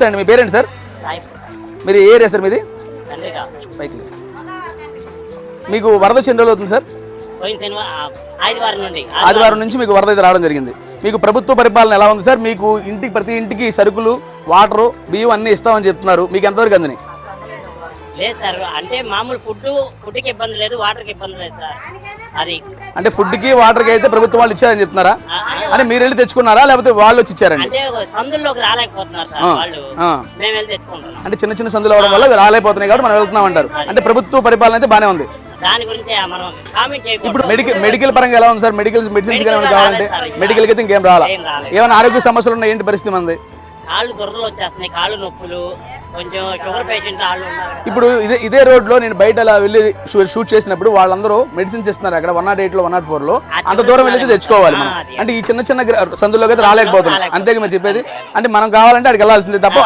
అండి మీ parent sir? మీరు ఏ area sir మీది? పైకి మీకు వరద వచ్చి ఎన్ని రోజులు అవుతుంది సార్? ఆదివారం నుంచి మీకు వరద అయితే రావడం జరిగింది. మీకు ప్రభుత్వ పరిపాలన ఎలా ఉంది సార్? మీకు ఇంటికి ప్రతి ఇంటికి సరుకులు, వాటరు, బియ్యం అన్నీ ఇస్తామని చెప్తున్నారు. మీకు ఎంతవరకు అందని? లేదు సార్, అంటే మామూలు ఫుడ్కి ఇబ్బంది లేదు, వాటర్కి ఇబ్బంది లేదు సార్. అది అంటే ఫుడ్కి వాటర్కి అయితే ప్రభుత్వం వాళ్ళు ఇచ్చారని చెప్తున్నారా? అంటే మీరు వెళ్ళి తెచ్చుకున్నారా లేకపోతే వాళ్ళు వచ్చి ఇచ్చారండి? అంటే సందుల్లోకి రాలేకపోతున్నారు సార్ వాళ్ళు, మేము వెళ్ళి తెచ్చుకుంటున్నాం. అంటే చిన్న చిన్న సందులు అవడం వల్ల రాలేకపోతున్నాయి కాబట్టి మనం వెళ్తున్నాం అంటారు. అంటే ప్రభుత్వ పరిపాలన అయితే బాగానే ఉంది. దాని గురించి మనం కామెంట్ చేయకూడదు. ఇప్పుడు మెడికల్ పరంగా ఎలా ఉంది సార్? మెడిసిన్స్ కావాలంటే మెడికల్కి అయితే ఇంకేం రాలా? ఏమైనా ఆరోగ్య సమస్యలు ఉన్నాయి? ఏంటి పరిస్థితి మంది? కాళ్ళు దురదలు వచ్చేస్తున్నాయి, కాళ్ళు నొప్పులు, కొంచెం షుగర్ పేషెంట్ వాళ్ళు ఉన్నారు. ఇప్పుడు ఇదే రోడ్లో నేను బయట అలా వెళ్ళి షూట్ చేసినప్పుడు వాళ్ళందరూ మెడిసిన్స్ ఇస్తున్నారు. అక్కడ 108లో 104లో అంత దూరం వెళ్ళి తెచ్చుకోవాలి మనం. అంటే ఈ చిన్న చిన్న సందుల్లోకి అయితే రాలేకపోతున్నాం. అంతేగా మీరు చెప్పేది? అంటే మనం కావాలంటే అక్కడికి వెళ్ళాల్సిందే తప్ప